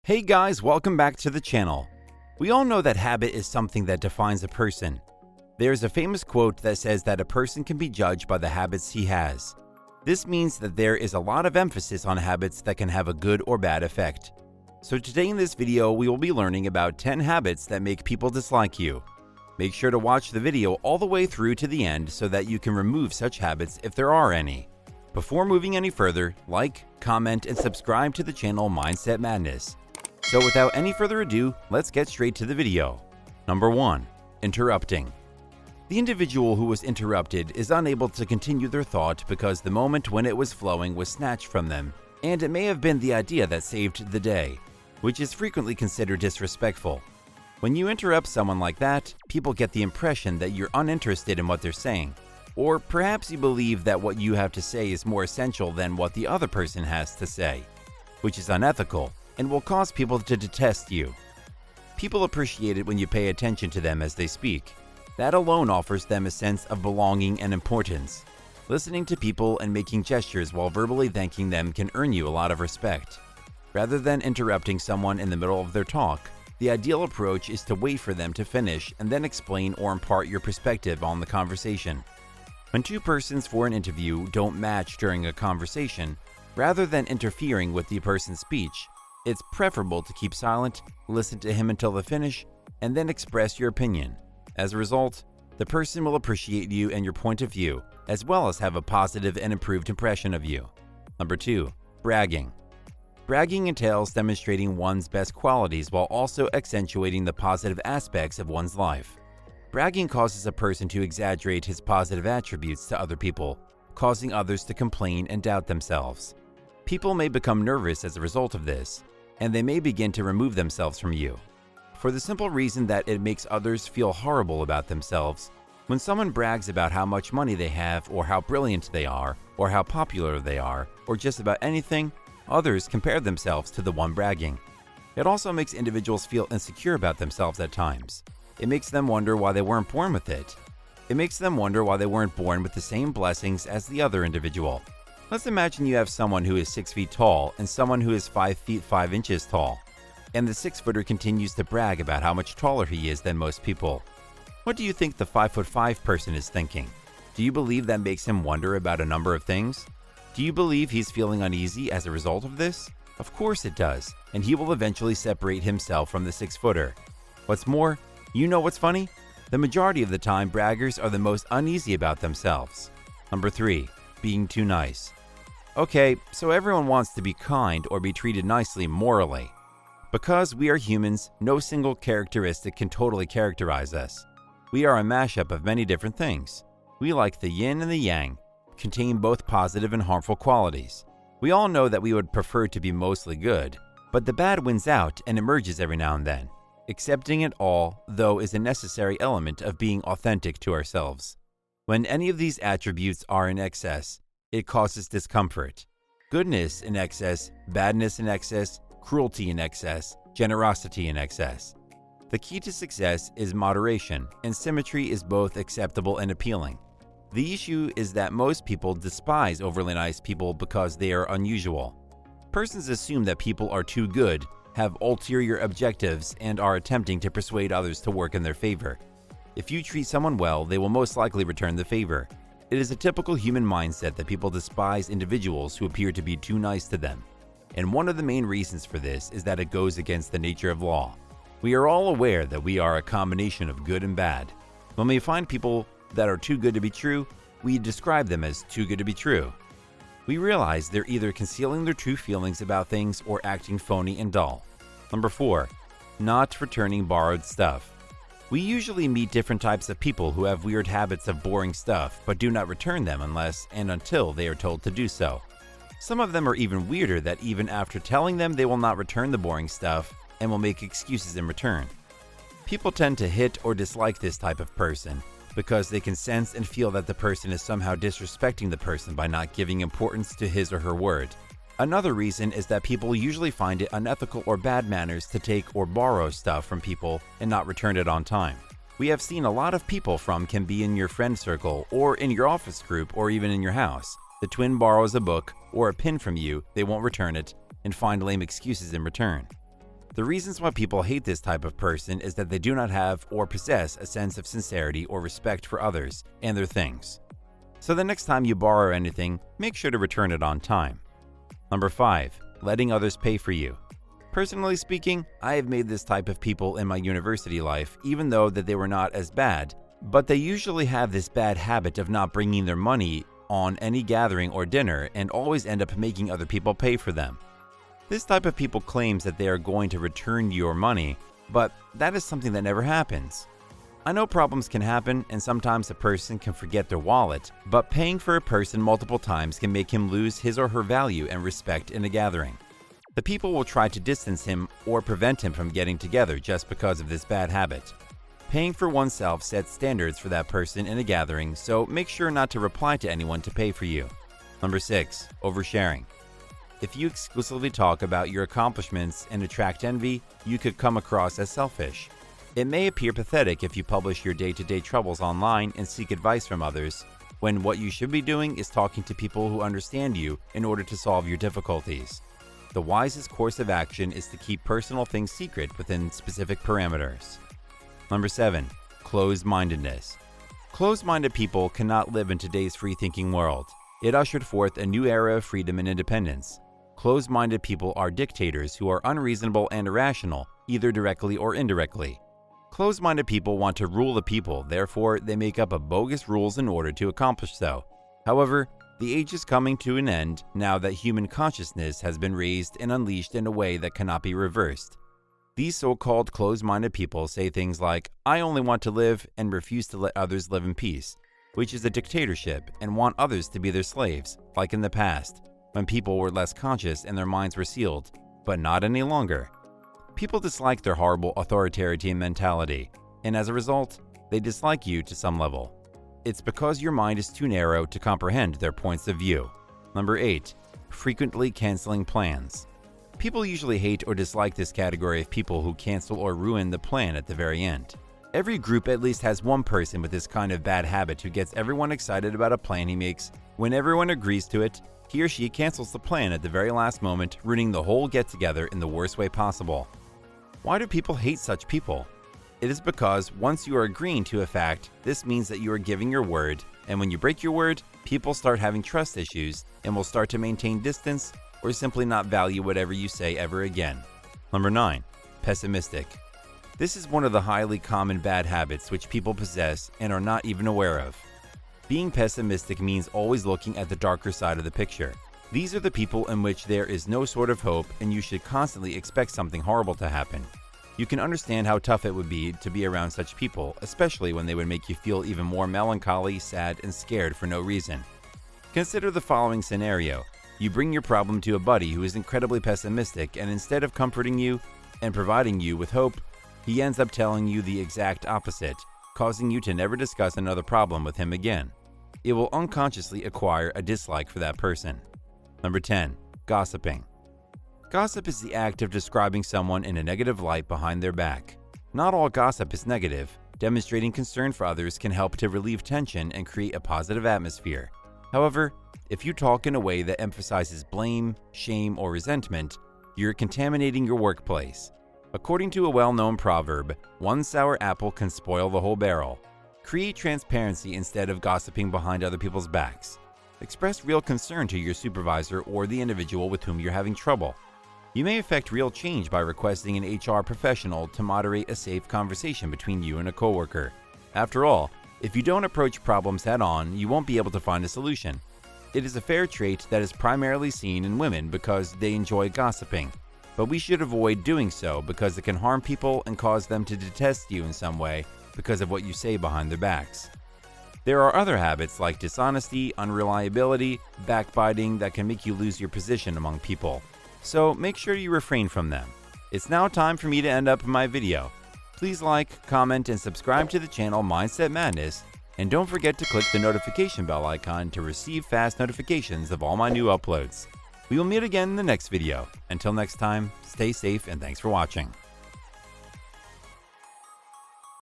Hey guys, welcome back to the channel. We all know that habit is something that defines a person. There's a famous quote that says that a person can be judged by the habits he has. This means that there is a lot of emphasis on habits that can have a good or bad effect. So today in this video, we will be learning about 10 habits that make people dislike you. Make sure to watch the video all the way through to the end so that you can remove such habits if there are any. Before moving any further, like, comment, and subscribe to the channel Mindset Madness. So without any further ado, let's get straight to the video. Number 1. Interrupting. The individual who was interrupted is unable to continue their thought because the moment when it was flowing was snatched from them, and it may have been the idea that saved the day, which is frequently considered disrespectful. When you interrupt someone like that, people get the impression that you're uninterested in what they're saying, or perhaps you believe that what you have to say is more essential than what the other person has to say, which is unethical and will cause people to detest you. People appreciate it when you pay attention to them as they speak. That alone offers them a sense of belonging and importance. Listening to people and making gestures while verbally thanking them can earn you a lot of respect. Rather than interrupting someone in the middle of their talk, the ideal approach is to wait for them to finish and then explain or impart your perspective on the conversation. When two persons for an interview don't match during a conversation, rather than interfering with the person's speech, it's preferable to keep silent, listen to him until the finish, and then express your opinion. As a result, the person will appreciate you and your point of view, as well as have a positive and improved impression of you. Number 2. Bragging. Bragging entails demonstrating one's best qualities while also accentuating the positive aspects of one's life. Bragging causes a person to exaggerate his positive attributes to other people, causing others to complain and doubt themselves. People may become nervous as a result of this, and they may begin to remove themselves from you, for the simple reason that it makes others feel horrible about themselves. When someone brags about how much money they have, or how brilliant they are, or how popular they are, or just about anything, others compare themselves to the one bragging. It also makes individuals feel insecure about themselves at times. It makes them wonder why they weren't born with it. It makes them wonder why they weren't born with the same blessings as the other individual. Let's imagine you have someone who is 6 feet tall and someone who is 5 feet 5 inches tall, and the 6-footer continues to brag about how much taller he is than most people. What do you think the 5'5" person is thinking? Do you believe that makes him wonder about a number of things? Do you believe he's feeling uneasy as a result of this? Of course it does, and he will eventually separate himself from the 6-footer. What's more, you know what's funny? The majority of the time, braggers are the most uneasy about themselves. Number 3. Being too nice. Okay, so everyone wants to be kind or be treated nicely morally. Because we are humans, no single characteristic can totally characterize us. We are a mashup of many different things. We, like the yin and the yang, contain both positive and harmful qualities. We all know that we would prefer to be mostly good, but the bad wins out and emerges every now and then. Accepting it all, though, is a necessary element of being authentic to ourselves. When any of these attributes are in excess, it causes discomfort. Goodness in excess, badness in excess, cruelty in excess, generosity in excess. The key to success is moderation, and symmetry is both acceptable and appealing. The issue is that most people despise overly nice people because they are unusual. Persons assume that people are too good, have ulterior objectives, and are attempting to persuade others to work in their favor. If you treat someone well, they will most likely return the favor. It is a typical human mindset that people despise individuals who appear to be too nice to them. And one of the main reasons for this is that it goes against the nature of law. We are all aware that we are a combination of good and bad. When we find people that are too good to be true, we describe them as too good to be true. We realize they're either concealing their true feelings about things or acting phony and dull. Number 4. Not returning borrowed stuff. We usually meet different types of people who have weird habits of borrowing stuff but do not return them unless and until they are told to do so. Some of them are even weirder that even after telling them they will not return the boring stuff and will make excuses in return. People tend to hit or dislike this type of person because they can sense and feel that the person is somehow disrespecting the person by not giving importance to his or her word. Another reason is that people usually find it unethical or bad manners to take or borrow stuff from people and not return it on time. We have seen a lot of people can be in your friend circle or in your office group or even in your house. The twin borrows a book or a pin from you, they won't return it, and find lame excuses in return. The reasons why people hate this type of person is that they do not have or possess a sense of sincerity or respect for others and their things. So the next time you borrow anything, make sure to return it on time. Number 5. Letting others pay for you. Personally speaking, I have made this type of people in my university life, even though that they were not as bad, but they usually have this bad habit of not bringing their money on any gathering or dinner and always end up making other people pay for them. This type of people claims that they are going to return your money, but that is something that never happens. I know problems can happen and sometimes a person can forget their wallet, but paying for a person multiple times can make him lose his or her value and respect in a gathering. The people will try to distance him or prevent him from getting together just because of this bad habit. Paying for oneself sets standards for that person in a gathering, so make sure not to reply to anyone to pay for you. Number 6. Oversharing. If you exclusively talk about your accomplishments and attract envy, you could come across as selfish. It may appear pathetic if you publish your day-to-day troubles online and seek advice from others, when what you should be doing is talking to people who understand you in order to solve your difficulties. The wisest course of action is to keep personal things secret within specific parameters. Number 7. Closed-mindedness. Closed-minded people cannot live in today's free-thinking world. It ushered forth a new era of freedom and independence. Closed-minded people are dictators who are unreasonable and irrational, either directly or indirectly. Closed-minded people want to rule the people, therefore they make up a bogus rules in order to accomplish so. However, the age is coming to an end now that human consciousness has been raised and unleashed in a way that cannot be reversed. These so-called closed-minded people say things like, "I only want to live and refuse to let others live in peace," which is a dictatorship, and want others to be their slaves, like in the past, when people were less conscious and their minds were sealed, but not any longer. People dislike their horrible authoritarian mentality, and as a result, they dislike you to some level. It's because your mind is too narrow to comprehend their points of view. Number 8. Frequently canceling plans. People usually hate or dislike this category of people who cancel or ruin the plan at the very end. Every group at least has one person with this kind of bad habit who gets everyone excited about a plan he makes. When everyone agrees to it, he or she cancels the plan at the very last moment, ruining the whole get-together in the worst way possible. Why do people hate such people? It is because once you are agreeing to a fact, this means that you are giving your word, and when you break your word, people start having trust issues and will start to maintain distance or simply not value whatever you say ever again. Number 9. Pessimistic. This is one of the highly common bad habits which people possess and are not even aware of. Being pessimistic means always looking at the darker side of the picture. These are the people in which there is no sort of hope and you should constantly expect something horrible to happen. You can understand how tough it would be to be around such people, especially when they would make you feel even more melancholy, sad, and scared for no reason. Consider the following scenario. You bring your problem to a buddy who is incredibly pessimistic, and instead of comforting you and providing you with hope, he ends up telling you the exact opposite, causing you to never discuss another problem with him again. It will unconsciously acquire a dislike for that person. Number 10. Gossiping. Gossip is the act of describing someone in a negative light behind their back. Not all gossip is negative. Demonstrating concern for others can help to relieve tension and create a positive atmosphere. However, if you talk in a way that emphasizes blame, shame, or resentment, you're contaminating your workplace. According to a well-known proverb, one sour apple can spoil the whole barrel. Create transparency instead of gossiping behind other people's backs. Express real concern to your supervisor or the individual with whom you're having trouble. You may affect real change by requesting an HR professional to moderate a safe conversation between you and a coworker. After all, if you don't approach problems head-on, you won't be able to find a solution. It is a fair trait that is primarily seen in women because they enjoy gossiping. But we should avoid doing so because it can harm people and cause them to detest you in some way because of what you say behind their backs. There are other habits like dishonesty, unreliability, backbiting that can make you lose your position among people. So make sure you refrain from them. It's now time for me to end up my video. Please like, comment, and subscribe to the channel Mindset Madness, and don't forget to click the notification bell icon to receive fast notifications of all my new uploads. We will meet again in the next video. Until next time, stay safe and thanks for watching.